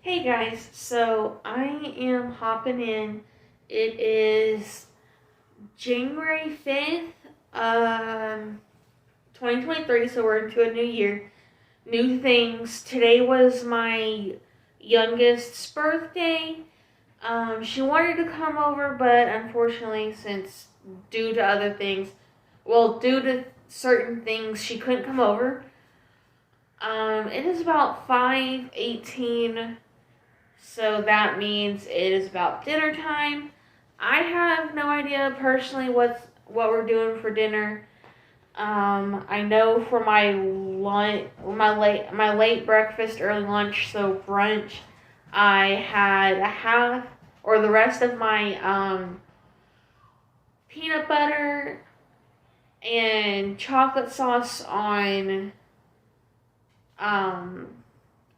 Hey guys, so I am hopping in. It is January 5th, 2023, so we're into a new year. New things. Today was my youngest's birthday. She wanted to come over, but unfortunately, since due to other things, due to certain things, she couldn't come over. It is about 5:18. So that means it is about dinner time. I have no idea personally what we're doing for dinner. I know for my lunch, my late breakfast, early lunch, so brunch, I had a half or the rest of my peanut butter and chocolate sauce on um,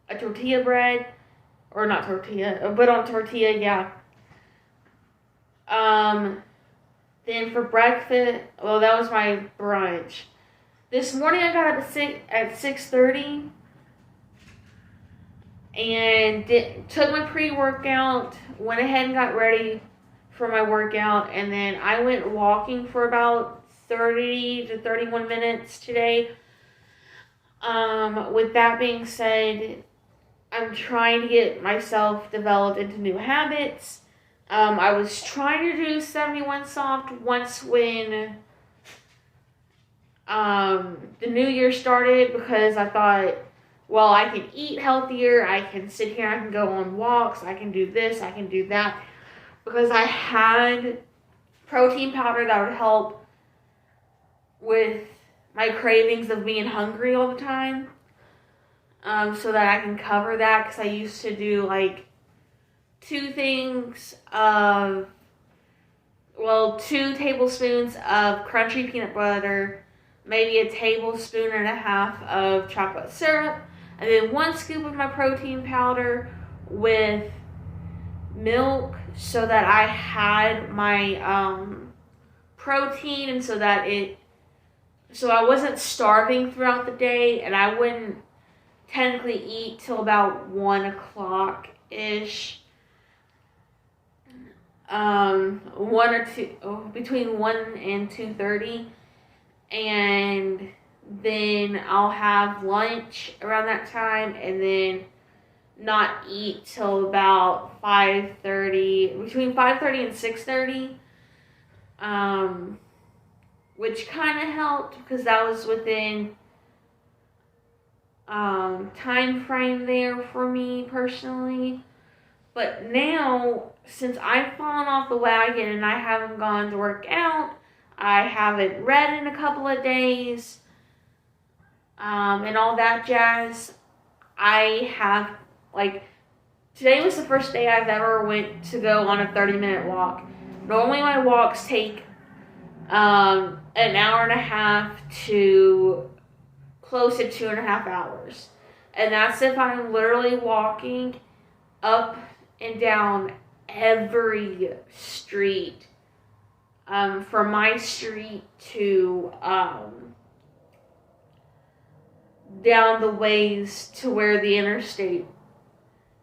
a tortilla bread, or not tortilla, but on tortilla, yeah. Um, then for breakfast, that was my brunch. This morning I got up at 6:30 and took my pre-workout, went ahead and got ready for my workout, and then I went walking for about 30 to 31 minutes today. With that being said, I'm trying to get myself developed into new habits. I was trying to do 71 soft once when the new year started because I thought, well, I can eat healthier, I can sit here, I can go on walks, I can do this, I can do that. Because I had protein powder that would help with my cravings of being hungry all the time. So that I can cover that, because I used to do like two tablespoons of crunchy peanut butter, maybe a tablespoon and a half of chocolate syrup, and then one scoop of my protein powder with milk, so that I had my protein, and so I wasn't starving throughout the day, and I wouldn't technically eat till about 1 o'clock ish. One or two, between 1 and 2:30, and then I'll have lunch around that time, and then not eat till about 5:30, between 5:30 and 6:30, which kind of helped because that was within time frame there for me personally. But now, since I've fallen off the wagon and I haven't gone to work out, I haven't read in a couple of days, and all that jazz, I have, today was the first day I've ever went to go on a 30-minute walk. Normally my walks take an hour and a half to close to 2.5 hours. And that's if I'm literally walking up and down every street, from my street to down the ways to where the interstate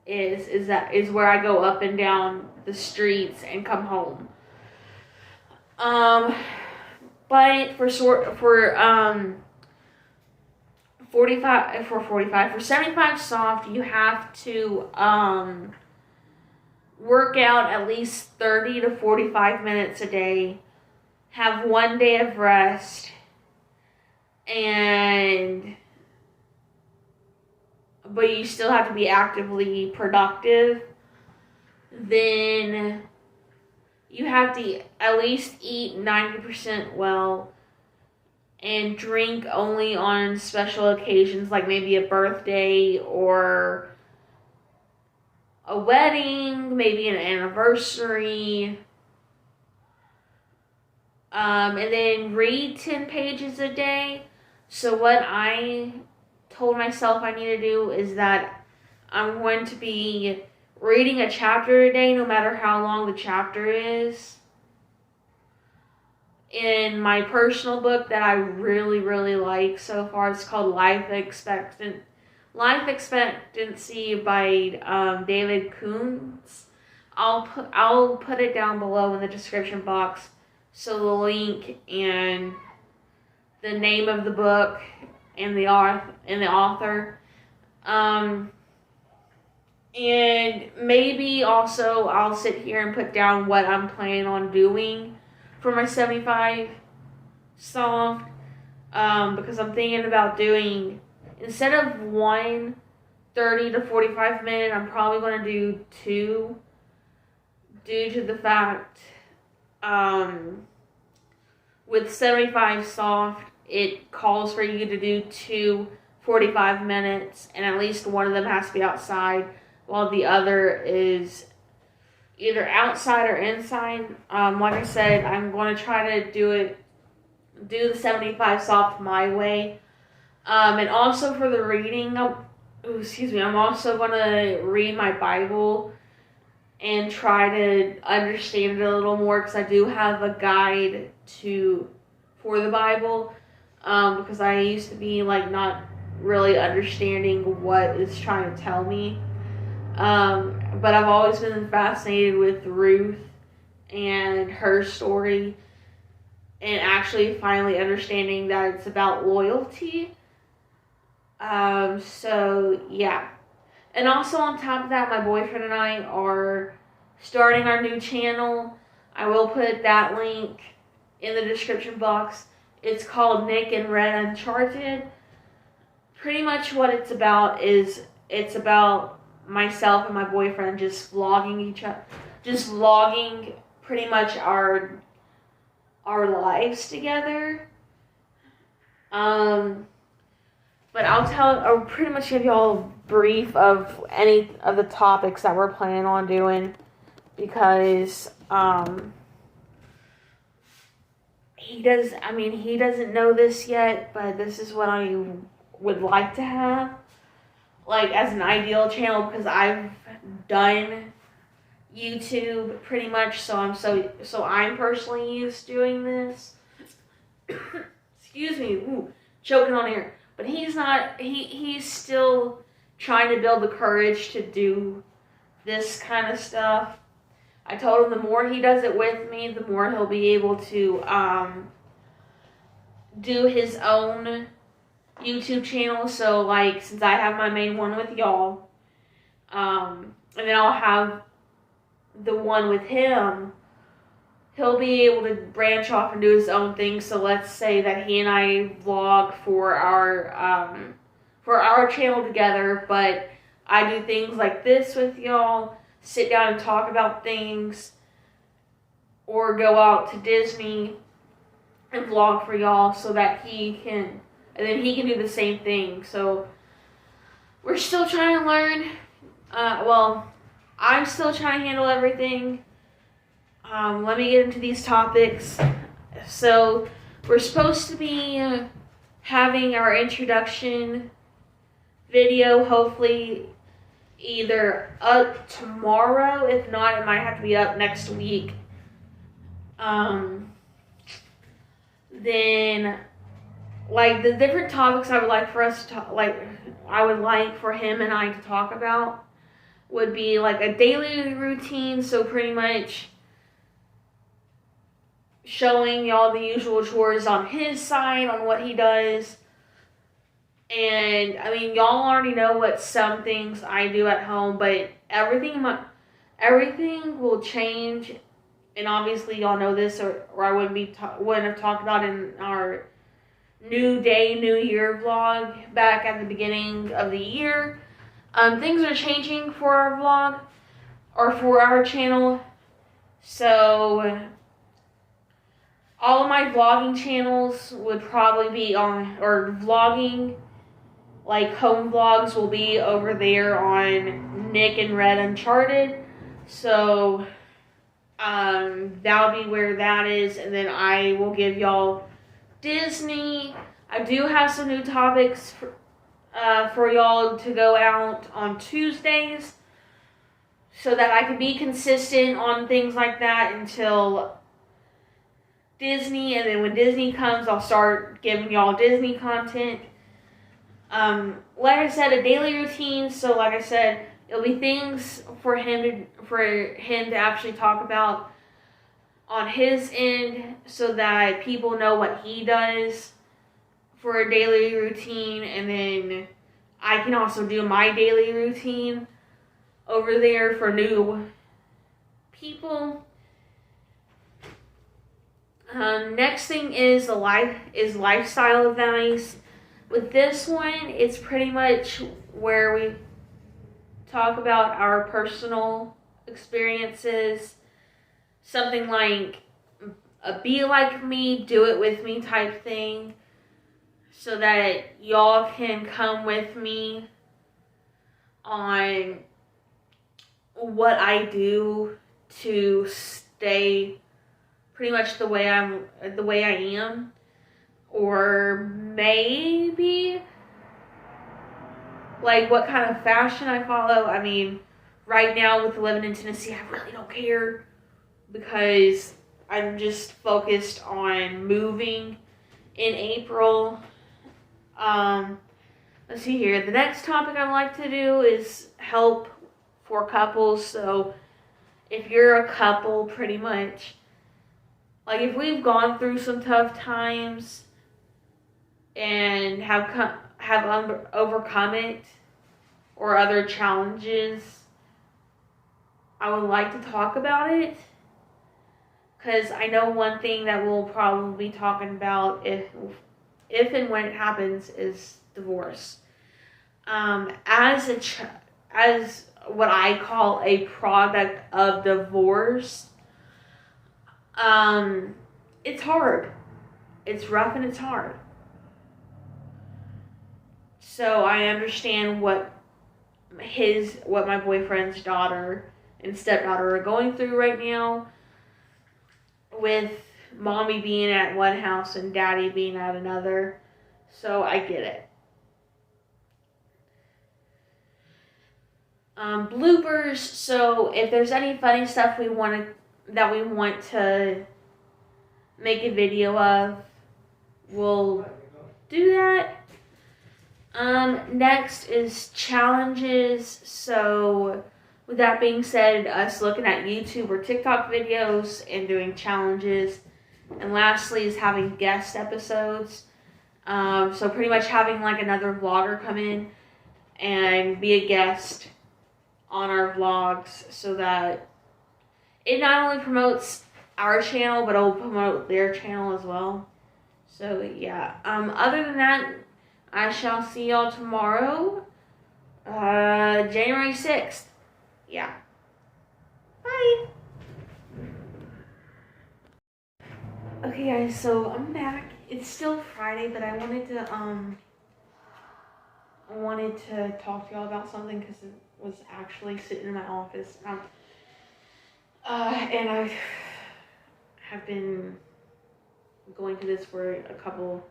is where I go up and down the streets and come home. But for 75 soft, you have to work out at least 30 to 45 minutes a day, have 1 day of rest, but you still have to be actively productive. Then you have to at least eat 90% well, and drink only on special occasions, like maybe a birthday or a wedding, maybe an anniversary. And then read 10 pages a day. So what I told myself I need to do is that I'm going to be reading a chapter a day, no matter how long the chapter is. In my personal book that I really, really like so far, it's called Life Expectancy by David Kuntz. I'll put it down below in the description box. So the link and the name of the book and the author. And maybe also I'll sit here and put down what I'm planning on doing for my 75 soft. Because I'm thinking about doing, instead of one 30 to 45 minute, I'm probably going to do two, due to the fact with 75 soft, it calls for you to do two 45 minutes, and at least one of them has to be outside, while the other is either outside or inside. Like I said, I'm going to try to do the 75 soft my way. And also for the reading, I'm also going to read my Bible and try to understand it a little more, because I do have a guide for the Bible, because I used to be not really understanding what it's trying to tell me. But I've always been fascinated with Ruth and her story, and actually finally understanding that it's about loyalty. So yeah. And also on top of that, my boyfriend and I are starting our new channel. I will put that link in the description box. It's called Nick and Red Uncharted. Pretty much what it's about is it's about myself and my boyfriend just vlogging pretty much our lives together. But I'll pretty much give y'all a brief of any of the topics that we're planning on doing, because he doesn't know this yet, but this is what I would like to have, as an ideal channel, because I've done YouTube pretty much, so I'm personally used to doing this. Excuse me, choking on air. But he's not. He's still trying to build the courage to do this kind of stuff. I told him the more he does it with me, the more he'll be able to do his own YouTube channel. So since I have my main one with y'all, and then I'll have the one with him, he'll be able to branch off and do his own thing. So let's say that he and I vlog for our channel together, but I do things like this with y'all, sit down and talk about things, or go out to Disney and vlog for y'all, so that he can do the same thing. So we're still trying to learn. I'm still trying to handle everything. Let me get into these topics. So we're supposed to be having our introduction video, hopefully either up tomorrow. If not, it might have to be up next week. Then the different topics I would like for us to I would like for him and I to talk about would be a daily routine. So pretty much showing y'all the usual chores on his side, on what he does. And y'all already know what some things I do at home, but everything will change. And obviously y'all know this, or I wouldn't have talked about it in our New Day, New Year vlog back at the beginning of the year. Things are changing for our vlog, or for our channel. So all of my vlogging channels would probably be on, or vlogging, home vlogs will be over there on Nick and Red Uncharted. So that'll be where that is. And then I will give y'all Disney. I do have some new topics for y'all to go out on Tuesdays, so that I can be consistent on things like that until Disney. And then when Disney comes, I'll start giving y'all Disney content. Like I said, a daily routine. So, like I said, it'll be things for him to actually talk about on his end, so that people know what he does for a daily routine, and then I can also do my daily routine over there for new people. Next thing is lifestyle advice. With this one, it's pretty much where we talk about our personal experiences. Something like a be like me, do it with me type thing, so that y'all can come with me on what I do to stay pretty much the way I am, or maybe like what kind of fashion I follow. I mean, right now with living in Tennessee, I really don't care because I'm just focused on moving in April. Let's see here. The next topic I'd like to do is help for couples. So if you're a couple, pretty much, like if we've gone through some tough times and have overcome it, or other challenges, I would like to talk about it. Because I know one thing that we'll probably be talking about if and when it happens is divorce. As what I call a product of divorce, it's hard. It's rough and it's hard. So I understand what my boyfriend's daughter and stepdaughter are going through right now, with mommy being at one house and daddy being at another. So I get it. Bloopers. So if there's any funny stuff that we want to make a video of, we'll do that. Next is challenges. So with that being said, us looking at YouTube or TikTok videos and doing challenges. And lastly is having guest episodes. So pretty much having like another vlogger come in and be a guest on our vlogs, so that it not only promotes our channel, but it'll promote their channel as well. So yeah. Other than that, I shall see y'all tomorrow, January 6th. Yeah. Bye. Okay guys, so I'm back. It's still Friday, but I wanted to talk to y'all about something because it was actually sitting in my office. And I have been going to this for a couple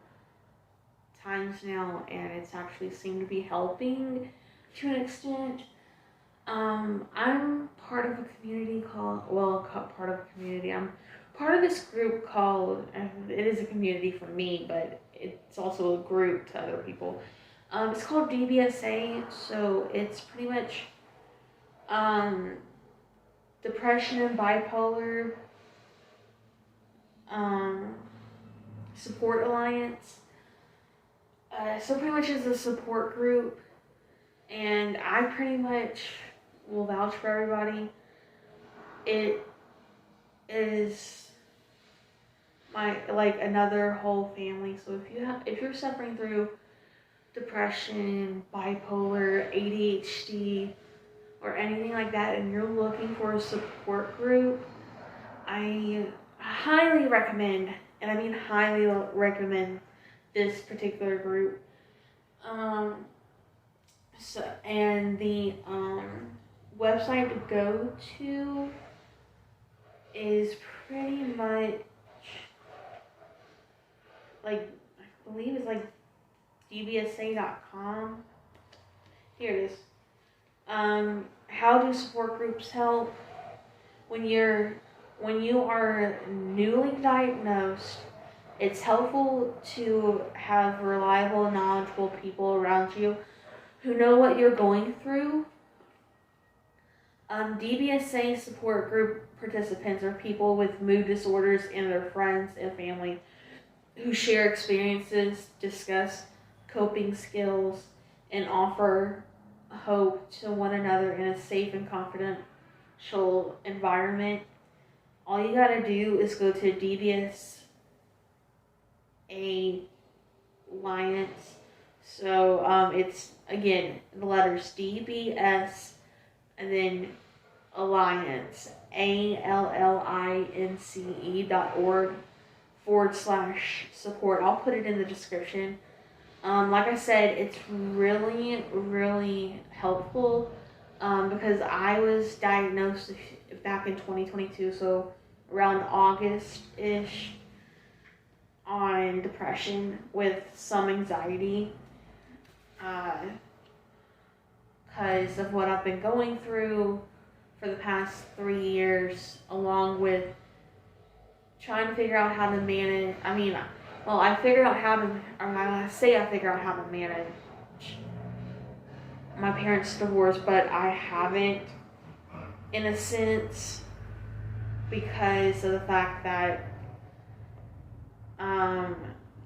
times now, and it's actually seemed to be helping to an extent. I'm part of a community I'm part of this group called, it is a community for me, but it's also a group to other people. It's called DBSA, so it's pretty much depression and bipolar support alliance. So pretty much is a support group, and I pretty much will vouch for everybody. It is like another whole family. So if you're suffering through depression, bipolar, ADHD, or anything like that, and you're looking for a support group, I highly recommend, and I mean highly recommend, this particular group. And the website to go to is pretty much like, I believe it's like dbsa.com. Here it is. How do support groups help? When you are newly diagnosed It's helpful to have reliable, knowledgeable people around you who know what you're going through. DBSA support group participants are people with mood disorders and their friends and family who share experiences, discuss coping skills, and offer hope to one another in a safe and confidential environment. All you gotta do is go to DBSA Alliance. So it's, again, the letters DBS and then Alliance, ALLINCE.org/support. I'll put it in the description. Like I said, it's really, really helpful because I was diagnosed back in 2022, so around August-ish, on depression with some anxiety because of what I've been going through for the past 3 years, along with trying to figure out how to manage. I figured out how to, I say I figured out how to manage my parents' divorce, but I haven't, in a sense, because of the fact that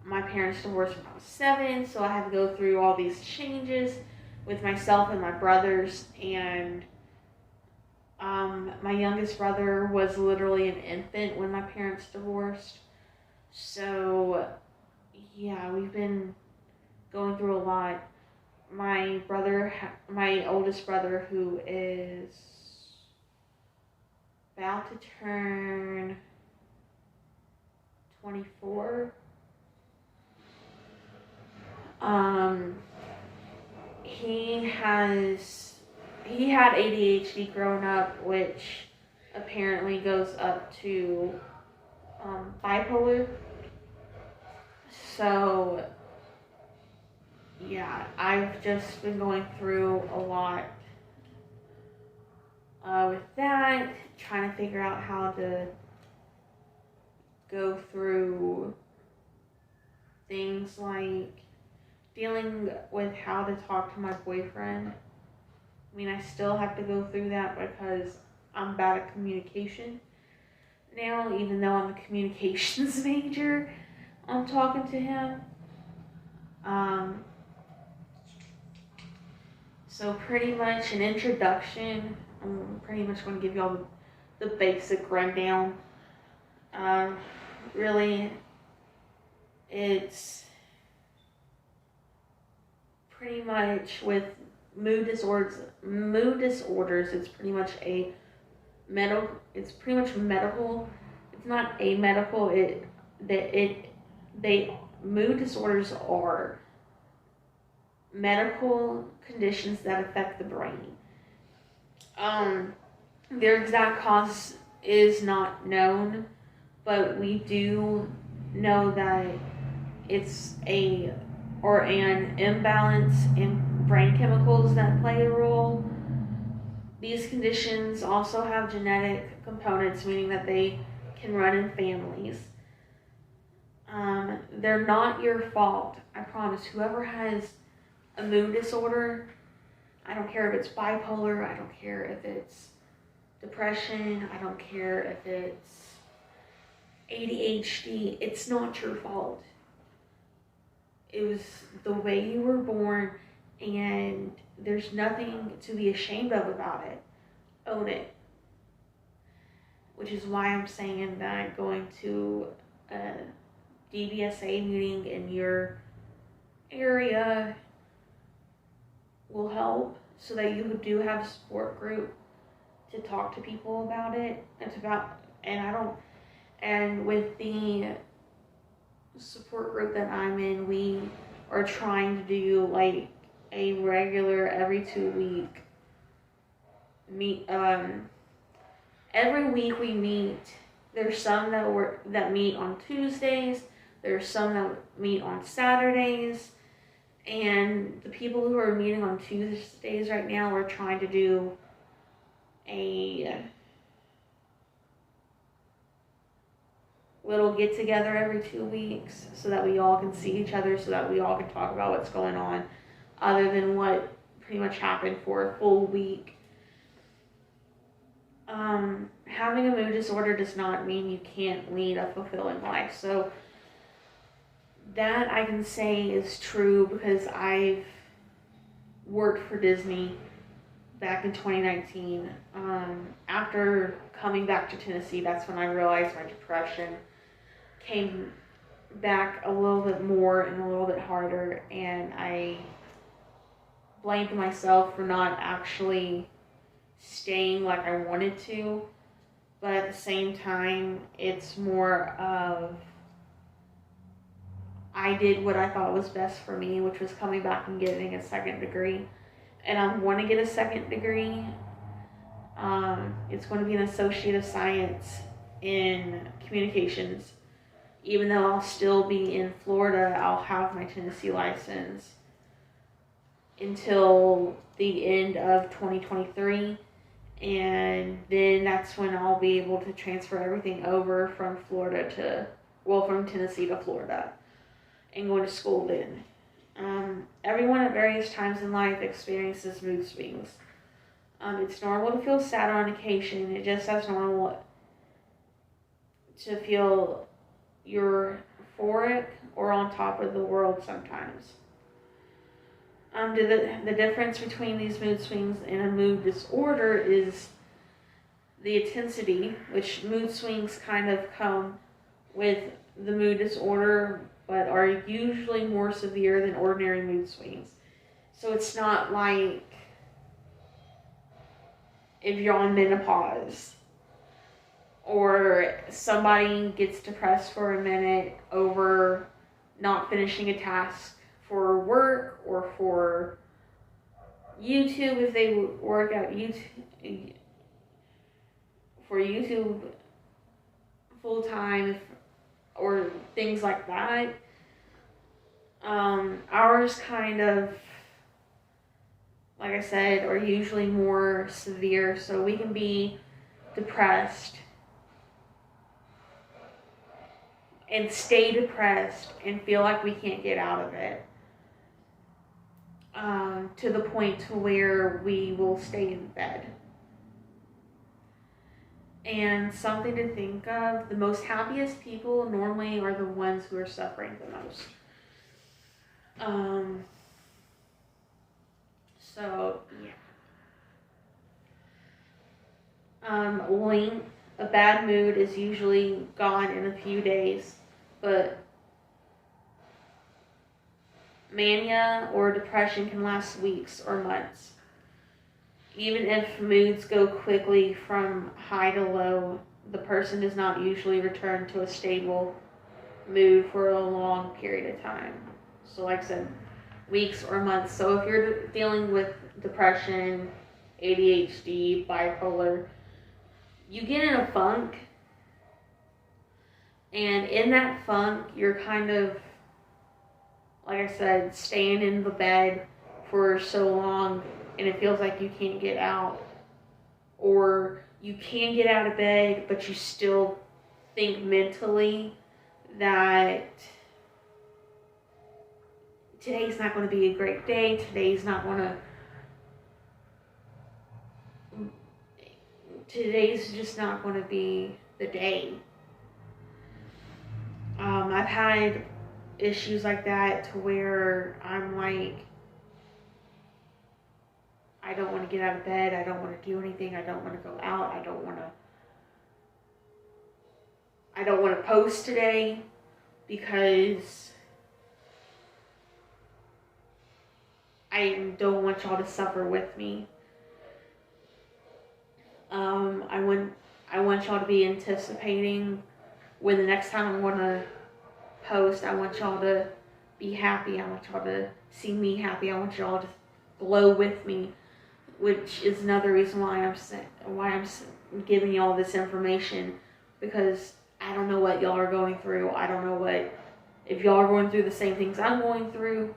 my parents divorced when I was 7, so I had to go through all these changes with myself and my brothers, and my youngest brother was literally an infant when my parents divorced. So yeah, we've been going through a lot. My oldest brother, who is about to turn 24, he had ADHD growing up, which apparently goes up to bipolar. So yeah, I've just been going through a lot with that, trying to figure out how to go through things like dealing with how to talk to my boyfriend. I still have to go through that because I'm bad at communication now, even though I'm a communications major. I'm talking to him. So pretty much an introduction. I'm pretty much going to give y'all the basic rundown. Really, it's pretty much with mood disorders. It's pretty much medical. It's not a medical. Mood disorders are medical conditions that affect the brain. Their exact cause is not known, but we do know that it's an imbalance in brain chemicals that play a role. These conditions also have genetic components, meaning that they can run in families. They're not your fault. I promise. Whoever has a mood disorder, I don't care if it's bipolar, I don't care if it's depression, I don't care if it's ADHD, it's not your fault. It was the way you were born, and there's nothing to be ashamed of about it. Own it. Which is why I'm saying that going to a DBSA meeting in your area will help, so that you do have a support group to talk to people about it. And with the support group that I'm in, we are trying to do like a regular every 2 week meet. Every week we meet. There's some that meet on Tuesdays. There's some that meet on Saturdays. And the people who are meeting on Tuesdays right now, we're trying to do little get together every 2 weeks so that we all can see each other, so that we all can talk about what's going on, other than what pretty much happened for a full week. Having a mood disorder does not mean you can't lead a fulfilling life. So that I can say is true because I've worked for Disney back in 2019. After coming back to Tennessee, that's when I realized my depression came back a little bit more and a little bit harder, and I blamed myself for not actually staying like I wanted to. But at the same time, it's more of I did what I thought was best for me, which was coming back and getting a second degree. And I want to get a second degree. It's going to be an Associate of Science in Communications. Even though I'll still be in Florida, I'll have my Tennessee license until the end of 2023. And then that's when I'll be able to transfer everything over from from Tennessee to Florida and go to school then. Everyone at various times in life experiences mood swings. It's normal to feel sad on occasion. It just as normal to feel euphoric or on top of the world sometimes. The difference between these mood swings and a mood disorder is the intensity, which mood swings kind of come with the mood disorder, but are usually more severe than ordinary mood swings. So it's not like if you're on menopause or somebody gets depressed for a minute over not finishing a task for work or for YouTube, if they work out YouTube for YouTube full time or things like that. Ours kind of, like I said, are usually more severe, so we can be depressed and stay depressed and feel like we can't get out of it. To the point to where we will stay in bed. And something to think of, the most happiest people normally are the ones who are suffering the most. So, yeah. Length, a bad mood is usually gone in a few days, but mania or depression can last weeks or months. Even if moods go quickly from high to low, the person does not usually return to a stable mood for a long period of time. So like I said, weeks or months. So if you're dealing with depression, ADHD, bipolar, you get in a funk, and in that funk, you're kind of, like I said, staying in the bed for so long, and it feels like you can't get out. Or you can get out of bed, but you still think mentally that today's not going to be a great day. Today's just not going to be the day. I've had issues like that to where I'm like, I don't want to get out of bed. I don't want to do anything. I don't want to go out. I don't want to post today because I don't want y'all to suffer with me. I want y'all to be anticipating when the next time I'm going to post. I want y'all to be happy. I want y'all to see me happy. I want y'all to glow with me, which is another reason why I'm giving y'all this information, because I don't know what y'all are going through. I don't know if y'all are going through the same things I'm going through.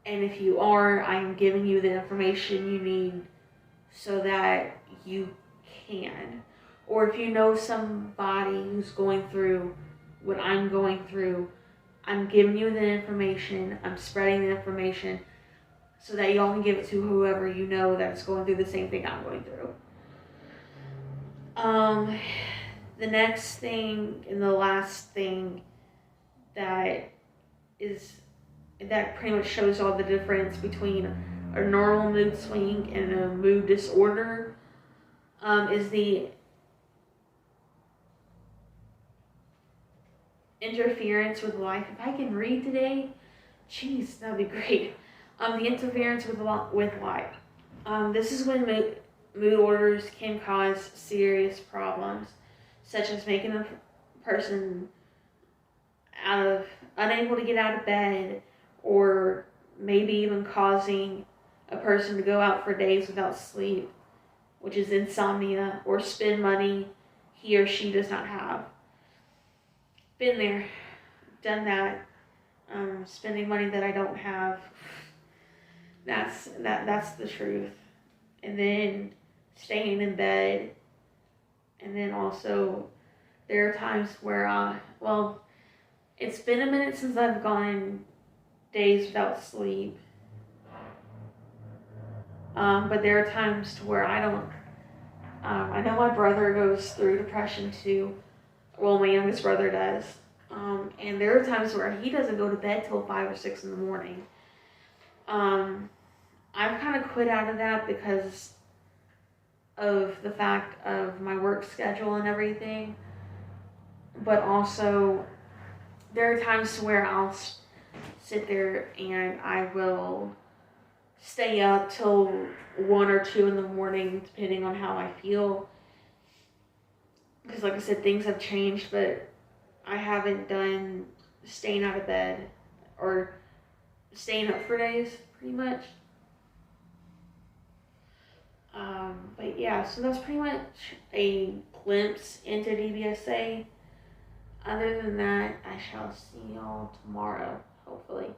And if you are, I'm giving you the information you need so that you can. or if you know somebody who's going through what I'm going through, I'm giving you the information, I'm spreading the information so that y'all can give it to whoever you know that's going through the same thing I'm going through. The next thing and the last thing that pretty much shows all the difference between a normal mood swing and a mood disorder is the interference with life. If I can read today, jeez, that'd be great. The interference with life. This is when mood orders can cause serious problems, such as making a person unable to get out of bed, or maybe even causing a person to go out for days without sleep, which is insomnia, or spend money he or she does not have. Been there, done that. Spending money that I don't have. That's the truth. And then staying in bed. And then also, there are times where it's been a minute since I've gone days without sleep. But there are times to where I don't. I know my brother goes through depression too. Well, my youngest brother does. And there are times where he doesn't go to bed till 5 or 6 in the morning. I've kind of quit out of that because of the fact of my work schedule and everything. But also, there are times where I'll sit there and I will stay up till 1 or 2 in the morning, depending on how I feel. Because like I said, things have changed, but I haven't done staying out of bed or staying up for days, pretty much. But yeah, so that's pretty much a glimpse into DBSA. Other than that, I shall see y'all tomorrow, hopefully.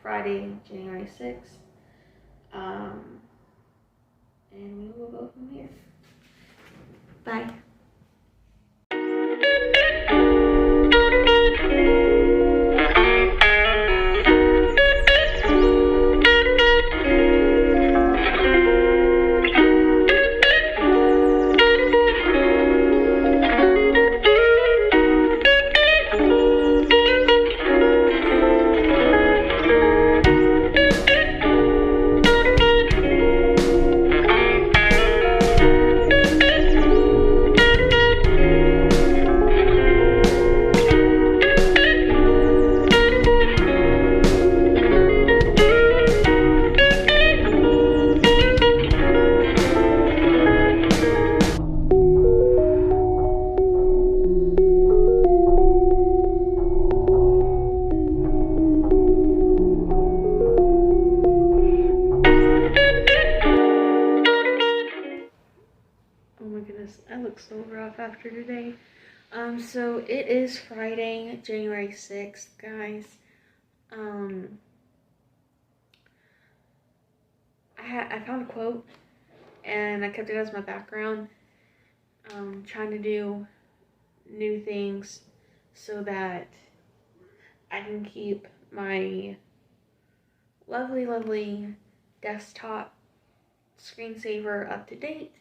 Friday, January 6th. And we will go from here. Bye. I look so rough after today. So it is Friday, January 6th, guys. I found a quote and I kept it as my background. Trying to do new things so that I can keep my lovely, lovely desktop screensaver up to date.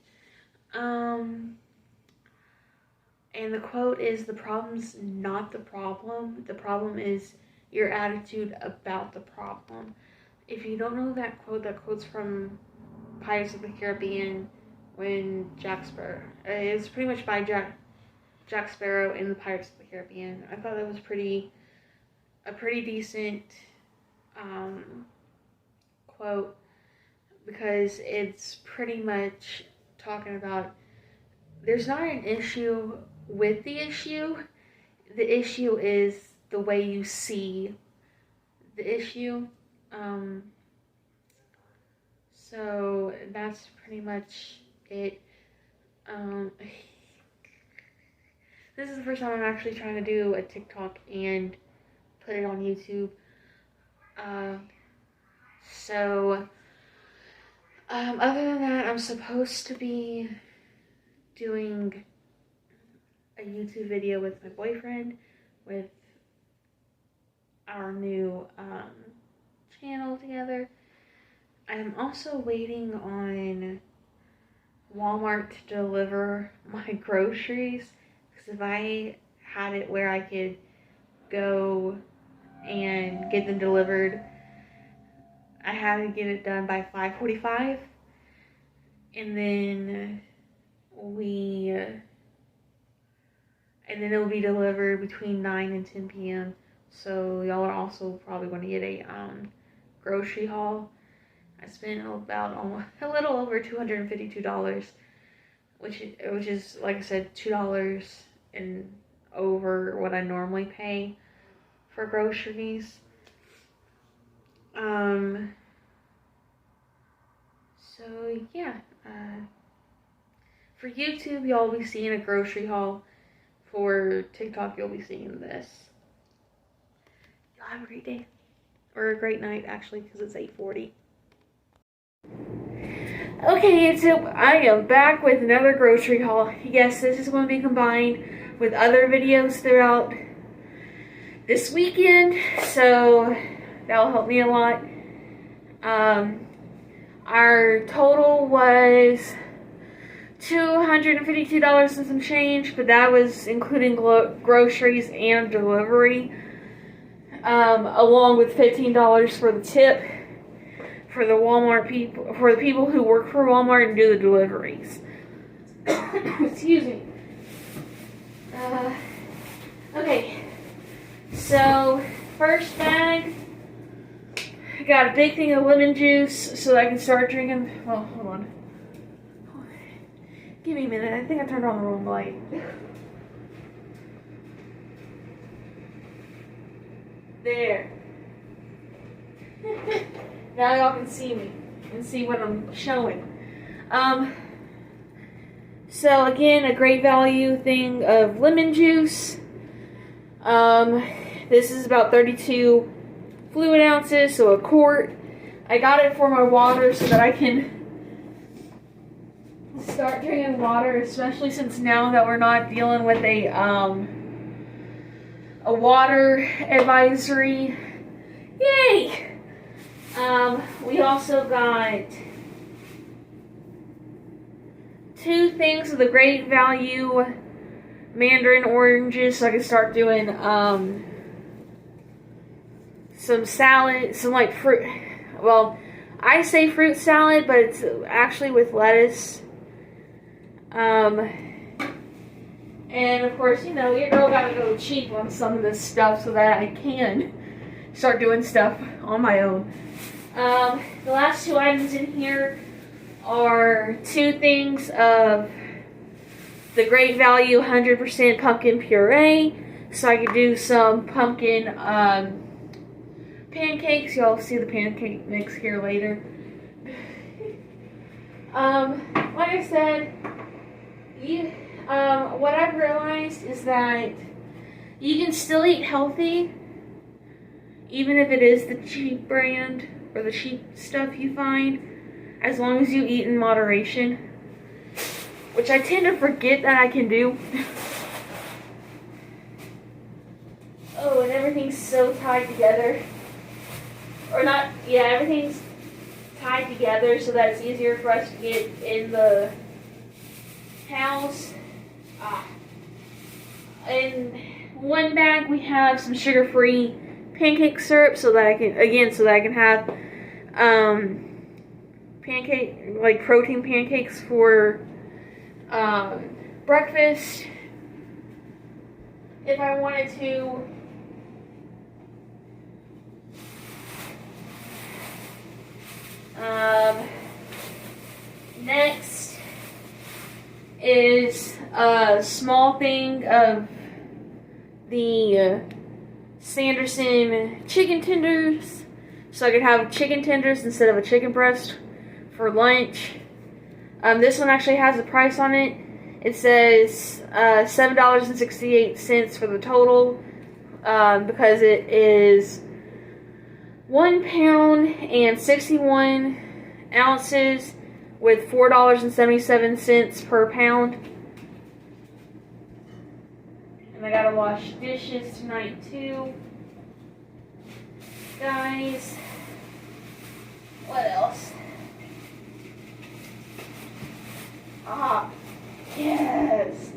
And the quote is, "The problem's not the problem. The problem is your attitude about the problem." If you don't know that quote's from Pirates of the Caribbean when Jack Sparrow. It's pretty much by Jack Sparrow in the Pirates of the Caribbean. I thought that was a pretty decent quote, because it's pretty much talking about there's not an issue with the issue. The issue is the way you see the issue. So that's pretty much it. This is the first time I'm actually trying to do a TikTok and put it on YouTube. Other than that, I'm supposed to be doing a YouTube video with my boyfriend with our new channel together. I'm also waiting on Walmart to deliver my groceries, because if I had it where I could go and get them delivered, I had to get it done by 5:45, and then it will be delivered between 9 and 10 p.m. So y'all are also probably going to get a grocery haul. I spent about a little over $252, which is, like I said, $2 and over what I normally pay for groceries. So yeah, for YouTube, y'all will be seeing a grocery haul. For TikTok, you'll be seeing this. Y'all have a great day. Or a great night, actually, because it's 8:40. Okay, so I am back with another grocery haul. Yes, this is going to be combined with other videos throughout this weekend, so that'll help me a lot. Our total was $252 and some change, but that was including groceries and delivery, along with $15 for the tip for the Walmart people, for the people who work for Walmart and do the deliveries. Excuse me. Okay, so first bag, I got a big thing of lemon juice so that I can start drinking. Well, hold on. Give me a minute. I think I turned on the wrong light. There. Now y'all can see me and see what I'm showing. So again, a great value thing of lemon juice. This is about 32 fluid ounces, so a quart. I got it for my water so that I can start drinking water, especially since now that we're not dealing with a water advisory. Yay! We also got 2 things of the great value mandarin oranges, so I can start doing some salad, some like fruit. Well, I say fruit salad, but it's actually with lettuce. And of course, you know, your girl gotta go cheap on some of this stuff so that I can start doing stuff on my own. The last 2 items in here are 2 things of the great value 100% pumpkin puree, so I could do some pumpkin pancakes. Y'all see the pancake mix here later. Like I said, what I've realized is that you can still eat healthy, even if it is the cheap brand or the cheap stuff you find, as long as you eat in moderation, which I tend to forget that I can do. Oh, and everything's so tied together. Or not, yeah, everything's tied together so that it's easier for us to get in the house. In one bag we have some sugar-free pancake syrup so that I can have protein pancakes for breakfast if I wanted to. Next is a small thing of the Sanderson chicken tenders, so I could have chicken tenders instead of a chicken breast for lunch. This one actually has a price on it. It says $7.68 for the total, because it is 1 pound and 61 ounces. with $4.77 per pound. And I gotta wash dishes tonight too. Guys, what else? Ah, yes.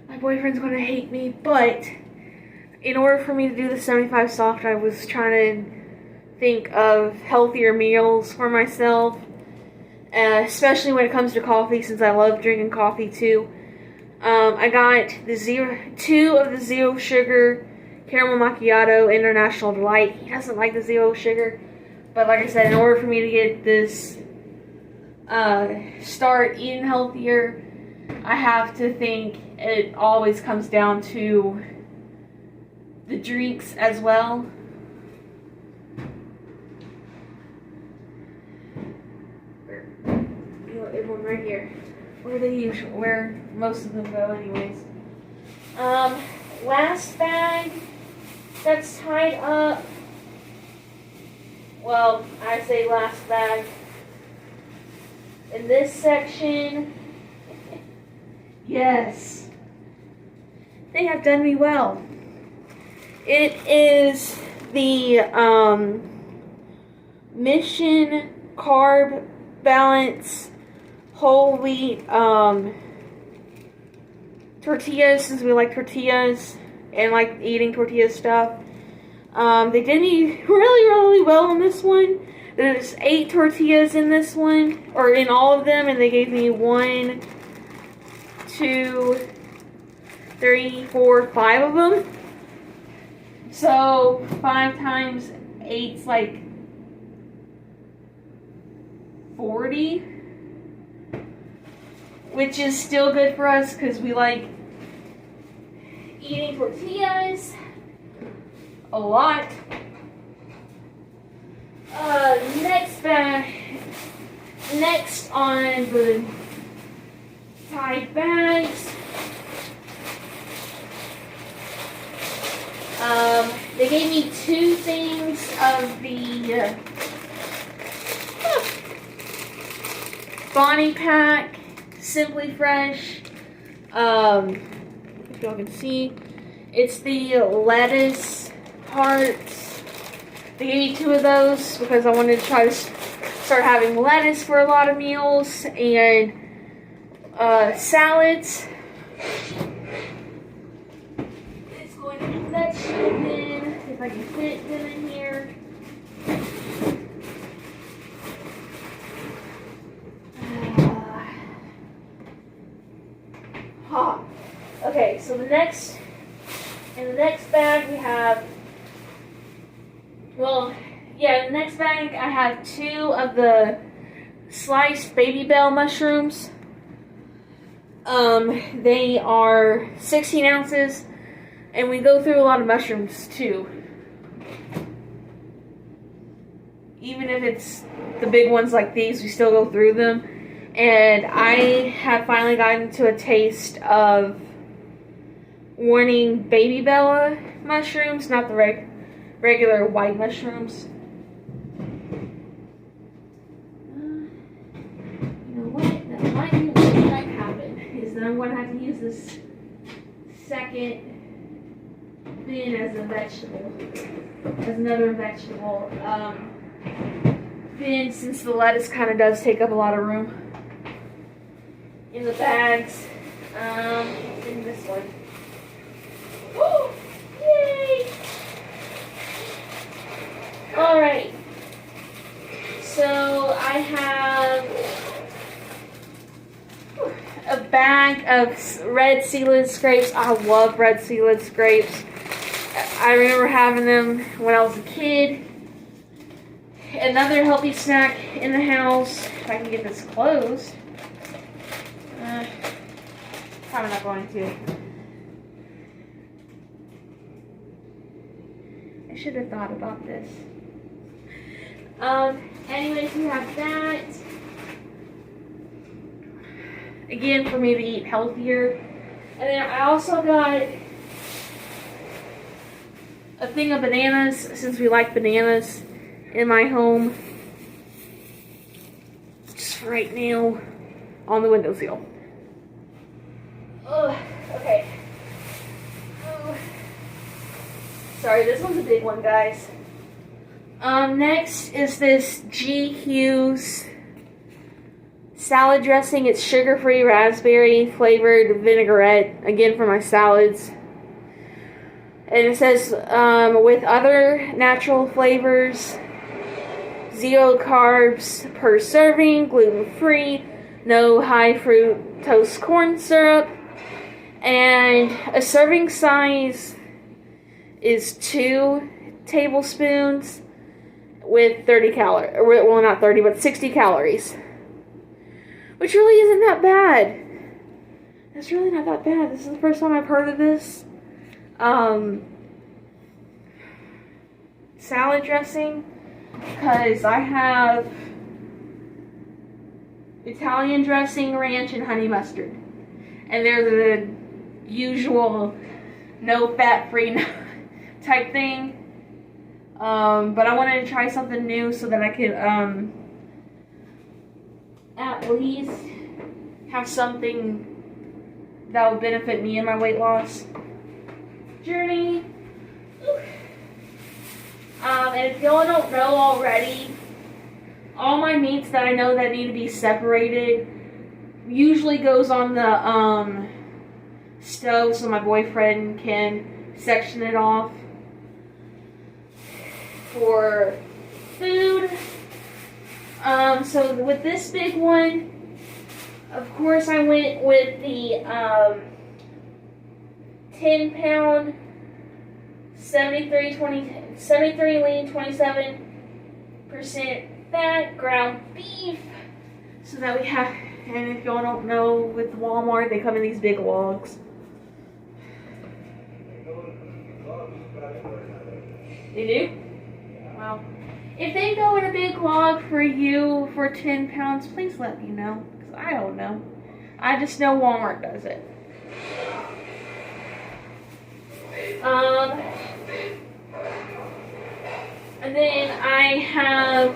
My boyfriend's gonna hate me, but in order for me to do the 75 soft, I was trying to think of healthier meals for myself, especially when it comes to coffee, since I love drinking coffee too. I got two of the zero sugar caramel macchiato International Delight. He doesn't like the zero sugar, but like I said, in order for me to get this start eating healthier, I have to think it always comes down to the drinks as well. You know, everyone right here. Where most of them go anyways. Last bag that's tied up. Well, I say last bag. In this section, yes, they have done me well. It is the Mission Carb Balance whole wheat tortillas, since we like tortillas and like eating tortilla stuff. They did me really well on this one. There's 8 tortillas in this one, or in all of them, and they gave me 1, 2, 3, 4, 5 of them. So 5 times 8's like 40, which is still good for us because we like eating tortillas a lot. Next on the tied bags, they gave me 2 things of the Bonnie Pack Simply Fresh. If y'all can see, it's the lettuce hearts. They gave me 2 of those because I wanted to try to start having lettuce for a lot of meals and salads. It's going to be vegetable bin, if I can fit them in here. Okay, so in the next bag we have, in the next bag I have 2 of the sliced baby bell mushrooms. They are 16 ounces, and we go through a lot of mushrooms too. Even if it's the big ones like these, we still go through them. And I have finally gotten to a taste of wanting baby bella mushrooms, not the regular white mushrooms. You know what? That might be what might happen. Is that I'm going to have to use this second bin as a vegetable, as another vegetable bin, since the lettuce kind of does take up a lot of room in the bags. In this one. Woo! Yay! Alright. So I have a bag of red seedless grapes. I love red seedless grapes. I remember having them when I was a kid. Another healthy snack in the house. If I can get this closed. Probably not going to. I should have thought about this. Anyways, we have that. Again, for me to eat healthier. And then I also got a thing of bananas, since we like bananas in my home. right now on the windowsill. Oh, okay. Oh. Sorry, this one's a big one, guys. Next is this G. Hughes salad dressing. It's sugar-free, raspberry flavored vinaigrette, again for my salads. And it says, with other natural flavors, 0 carbs per serving, gluten-free, no high fructose corn syrup, and a serving size is 2 tablespoons with 30 calories. Well, not 30, but 60 calories. Which really isn't that bad. It's really not that bad. This is the first time I've heard of this. Salad dressing. Because I have Italian dressing, ranch, and honey mustard. And they're the usual no fat-free type thing. But I wanted to try something new so that I could at least have something that would benefit me in my weight loss journey. And if y'all don't know already, all my meats that I know that need to be separated usually goes on the stove so my boyfriend can section it off for food. So with this big one, of course I went with the 10-pound 73 lean, 27% fat ground beef, so that we have. And if y'all don't know, with Walmart they come in these big logs. They do? Well, if they go in a big log for you for 10 pounds, please let me know, because I don't know. I just know Walmart does it. And then I have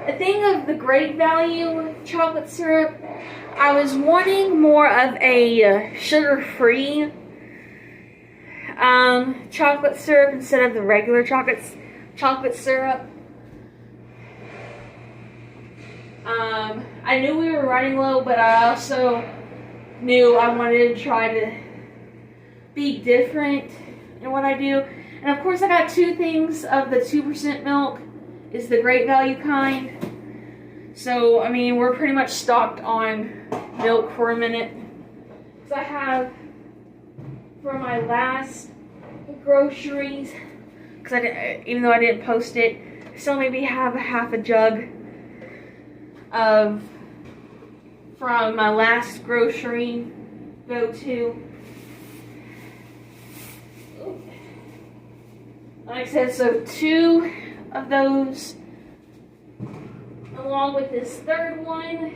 a thing of the Great Value chocolate syrup. I was wanting more of a sugar-free chocolate syrup instead of the regular chocolate syrup. I knew we were running low, but I also knew I wanted to try to be different in what I do. And of course I got 2 things of the 2% milk. It's the Great Value kind. So, I mean, we're pretty much stocked on milk for a minute. So I have, for my last groceries, because even though I didn't post it, I still maybe have a half a jug of, from my last grocery go-to. Like I said, so 2 of those, along with this third one.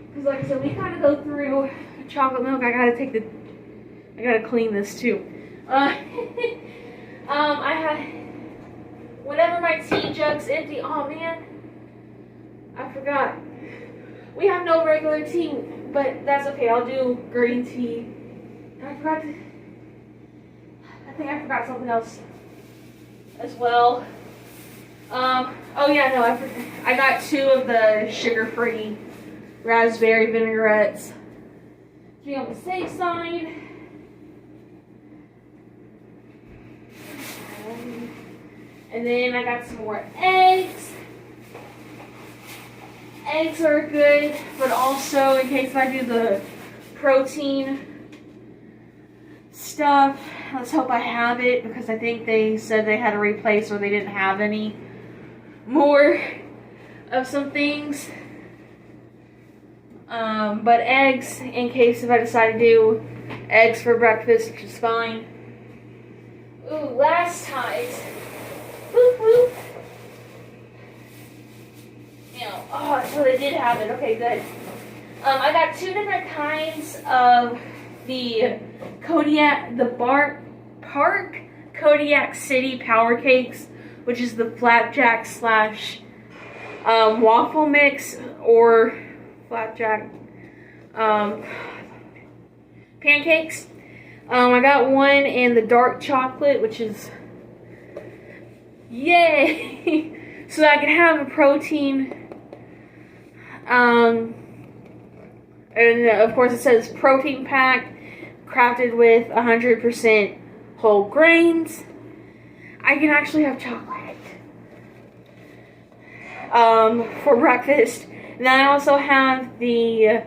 Because like I said, we kind of go through chocolate milk. I gotta clean this too. I have, whenever my tea jug's empty, oh man, I forgot. We have no regular tea, but that's okay. I'll do green tea. I think I forgot something else as well. Oh yeah, no, I got 2 of the sugar-free raspberry vinaigrettes to be on the safe side. And then I got some more eggs. Eggs are good, but also in case I do the protein stuff, let's hope I have it, because I think they said they had to replace, or they didn't have any more of some things. But eggs, in case if I decide to do eggs for breakfast, which is fine. Ooh, last time. Whoop, whoop. You know, oh, so they did have it. Okay, good. I got 2 different kinds of the Park Kodiak City Power Cakes, which is the flapjack slash waffle mix or flapjack pancakes. I got one in the dark chocolate, which is yay, so that I can have a protein. And of course it says protein pack, crafted with 100% whole grains. I can actually have chocolate for breakfast. And then I also have the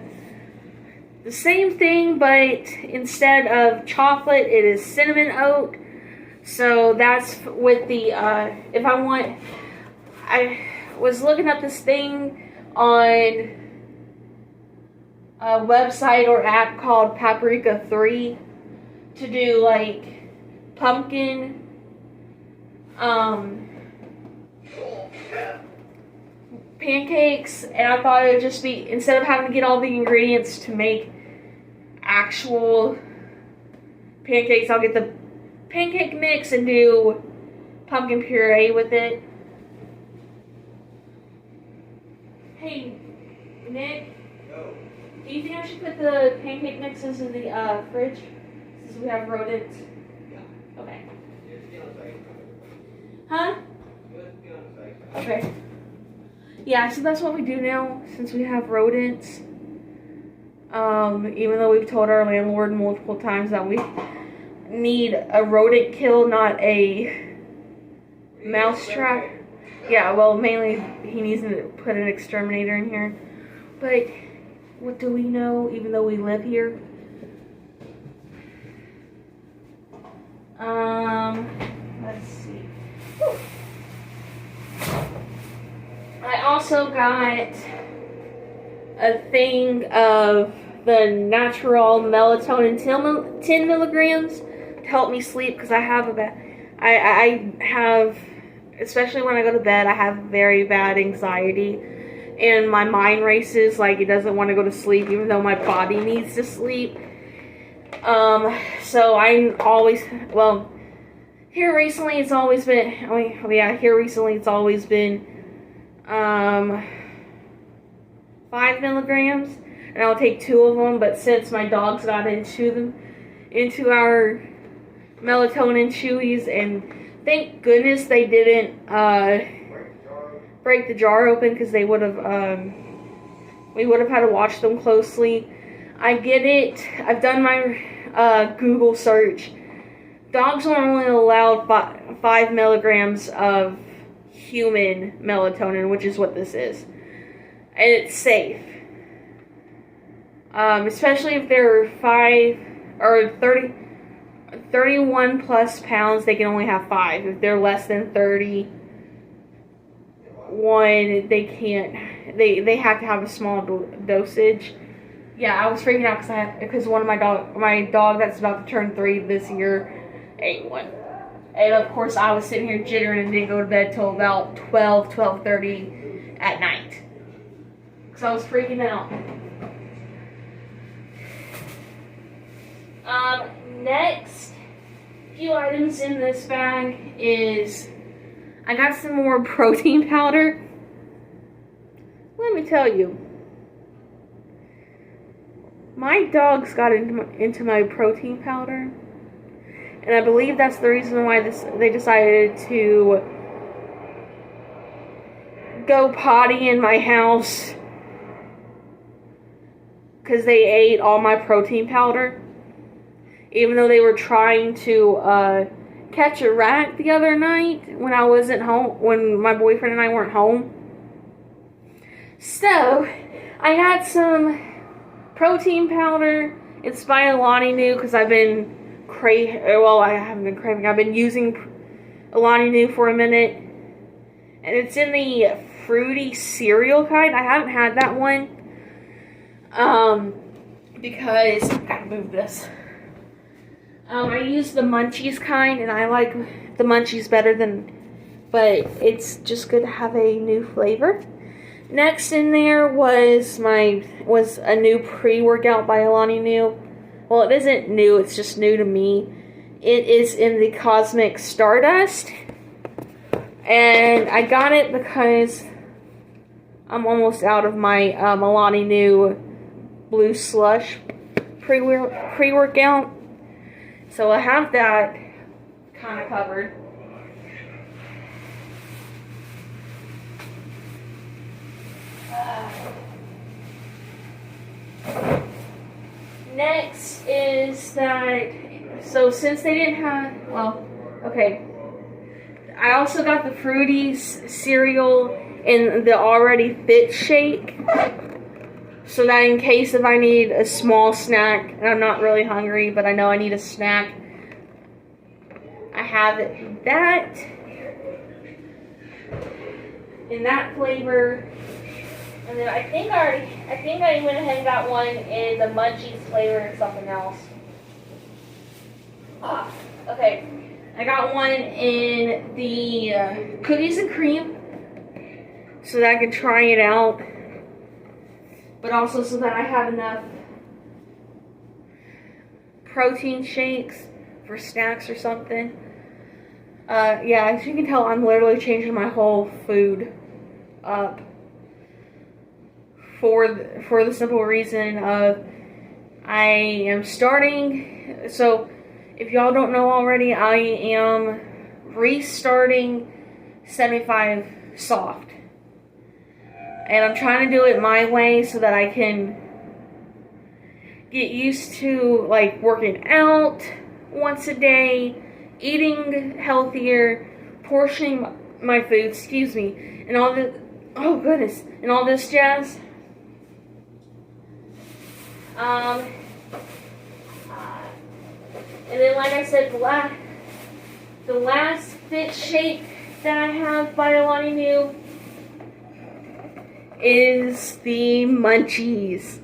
same thing, but instead of chocolate, it is cinnamon oat. So that's with the, if I want, I was looking up this thing on a website or app called Paprika 3 to do like pumpkin, pancakes, and I thought it would just be, instead of having to get all the ingredients to make actual pancakes, I'll get the pancake mix and do pumpkin puree with it. Hey, Nick, do you think I should put the pancake mixes in the fridge since we have rodents? Yeah. Okay. Huh? Okay. Yeah, so that's what we do now since we have rodents. Even though we've told our landlord multiple times that we need a rodent kill, not a mouse trap. Yeah, well, mainly he needs to put an exterminator in here. But what do we know, even though we live here? Let's see. Whew. I also got a thing of the natural melatonin 10 milligrams to help me sleep, because I have I have, especially when I go to bed, I have very bad anxiety and my mind races, like it doesn't want to go to sleep even though my body needs to sleep. So I'm always, well, here recently it's always been 5 milligrams, and I'll take 2 of them. But since my dogs got into our melatonin chewies, and thank goodness they didn't break the jar open, because they would have we would have had to watch them closely. I get it. I've done my Google search. Dogs are only allowed 5 milligrams of human melatonin, which is what this is, and it's safe. Especially if they're 31 plus pounds, they can only have 5. If they're less than 31, they can't. They have to have a small dosage. Yeah, I was freaking out because one of my dog that's about to turn 3 this year ate one. And of course I was sitting here jittering and didn't go to bed till about 12:30 at night. Because I was freaking out. Next few items in this bag is, I got some more protein powder. Let me tell you, my dogs got into my protein powder, and I believe that's the reason why they decided to go potty in my house, because they ate all my protein powder, even though they were trying to catch a rat the other night when I wasn't home, when my boyfriend and I weren't home. So I had some protein powder. It's by Alani Nu, because I've been I haven't been craving. I've been using Alani Nu for a minute, and it's in the fruity cereal kind. I haven't had that one because I gotta move this. I use the Munchies kind, and I like the Munchies better but it's just good to have a new flavor. Next in there was a new pre-workout by Alani Nu. Well, it isn't new, it's just new to me. It is in the Cosmic Stardust. And I got it because I'm almost out of my Milani New Blue Slush pre-workout. So I have that kind of covered. Next is that, so since they didn't have, well, okay, I also got the Fruities cereal in the already fit shake, so that in case if I need a small snack, and I'm not really hungry, but I know I need a snack, I have that in that flavor. And then I think I went ahead and got one in the Munchies flavor and something else. Okay. I got one in the cookies and cream, so that I can try it out, but also so that I have enough protein shakes for snacks or something. Yeah, as you can tell, I'm literally changing my whole food up for the simple reason of I am starting. So if y'all don't know already, I am restarting 75 soft, and I'm trying to do it my way so that I can get used to like working out once a day, eating healthier, portioning my food, excuse me, and all this, oh goodness, and all this jazz. And then, like I said, the last fit shake that I have by Alani New is the Munchies.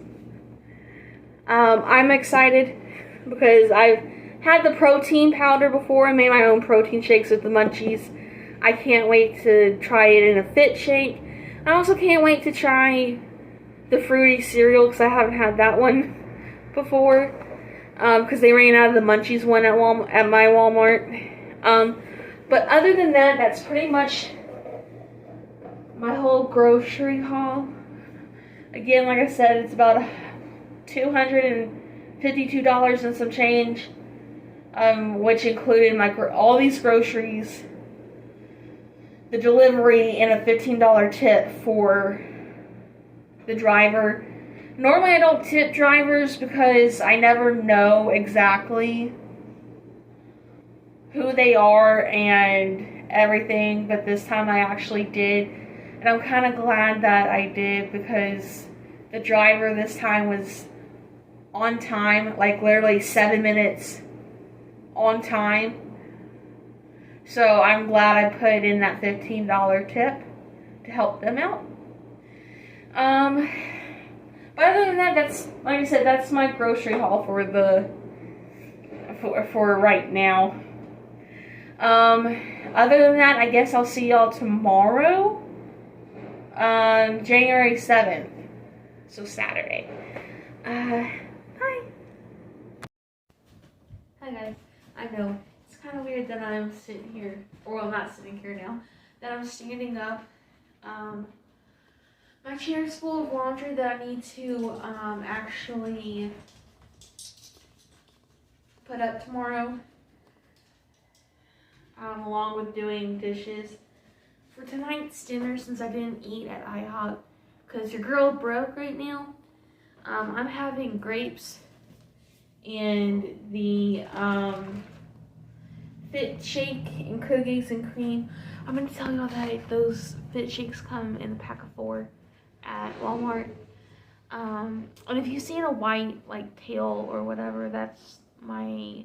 I'm excited because I've had the protein powder before and made my own protein shakes with the Munchies. I can't wait to try it in a fit shake. I also can't wait to try the fruity cereal because I haven't had that one before. Because they ran out of the Munchies one at my Walmart. But other than that, that's pretty much my whole grocery haul. Again, like I said, it's about $252 and some change, which included all these groceries, the delivery, and a $15 tip for the driver. Normally I don't tip drivers because I never know exactly who they are and everything, but this time I actually did, and I'm kind of glad that I did because the driver this time was on time, like literally 7 minutes on time. So I'm glad I put in that $15 tip to help them out. But other than that, that's, like I said, that's my grocery haul for right now. Other than that, I guess I'll see y'all tomorrow, January 7th, so Saturday. Bye. Hi guys. I know it's kind of weird that I'm sitting here, or well, not sitting here now, that I'm standing up. My chair is full of laundry that I need to actually put up tomorrow, along with doing dishes for tonight's dinner since I didn't eat at IHOP because your girl broke right now. I'm having grapes and the fit shake and cookies and cream. I'm going to tell y'all that those fit shakes come in a pack of 4 at Walmart. And if you've seen a white like tail or whatever, that's my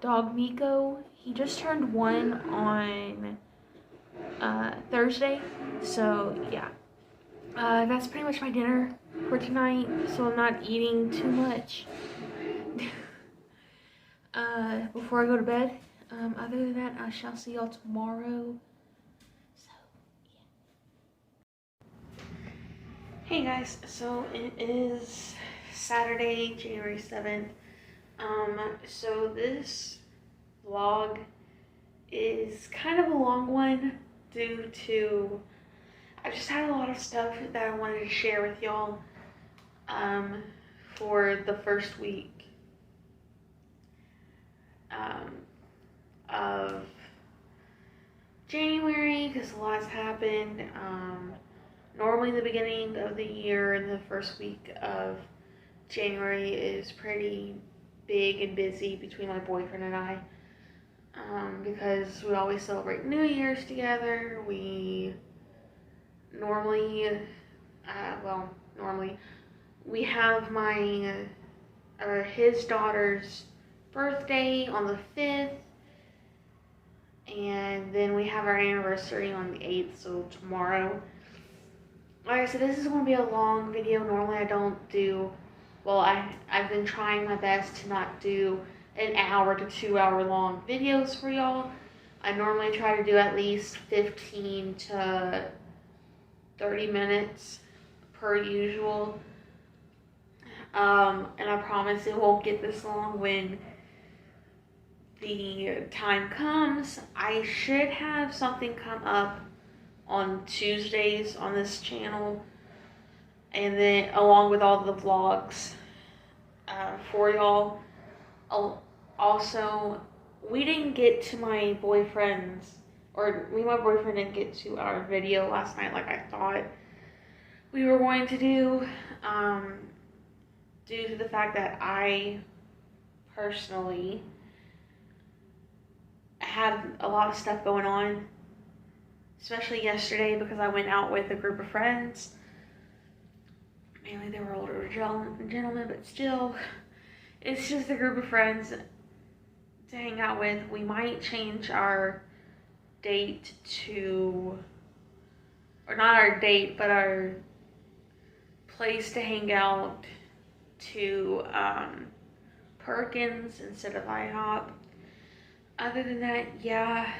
dog Nico. He just turned 1 on Thursday, so yeah. That's pretty much my dinner for tonight, so I'm not eating too much before I go to bed. Other than that, I shall see y'all tomorrow. Hey guys, so it is Saturday, January 7th. So this vlog is kind of a long one due to I just had a lot of stuff that I wanted to share with y'all for the first week of January, because a lot's happened. Normally the beginning of the year and the first week of January is pretty big and busy between my boyfriend and I, because we always celebrate New Year's together. We normally, we have his daughter's birthday on the 5th, and then we have our anniversary on the 8th, so tomorrow. Like I said, this is going to be a long video. Normally I don't do, I've been trying my best to not do an hour to 2 hour long videos for y'all. I normally try to do at least 15 to 30 minutes per usual. And I promise it won't get this long when the time comes. I should have something come up on Tuesdays on this channel, and then along with all the vlogs for y'all. Also, we didn't get to my boyfriend's, or me and my boyfriend didn't get to our video last night like I thought we were going to do, due to the fact that I personally had a lot of stuff going on, especially yesterday, because I went out with a group of friends. Mainly they were older gentlemen, but still, it's just a group of friends to hang out with. We might change our date to, or not our date, but our place to hang out to Perkins instead of IHOP. Other than that, yeah,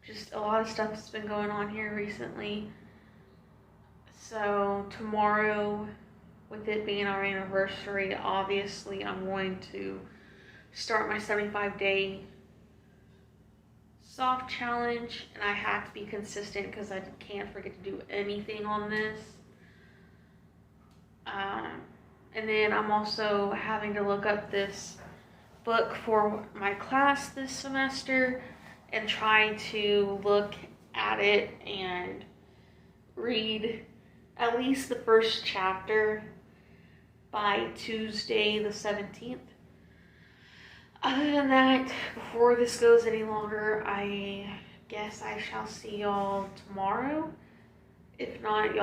just a lot of stuff has been going on here recently. So tomorrow, with it being our anniversary, obviously I'm going to start my 75-day soft challenge, and I have to be consistent because I can't forget to do anything on this. And then I'm also having to look up this book for my class this semester and try to look at it and read at least the first chapter by Tuesday the 17th. Other than that, before this goes any longer, I guess I shall see y'all tomorrow. If not,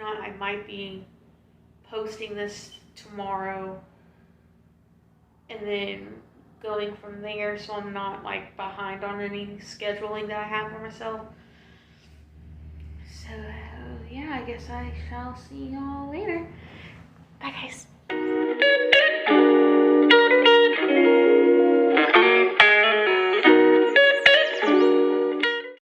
I might be posting this tomorrow and then going from there, so I'm not like behind on any scheduling that I have for myself. So yeah, I guess I shall see y'all later.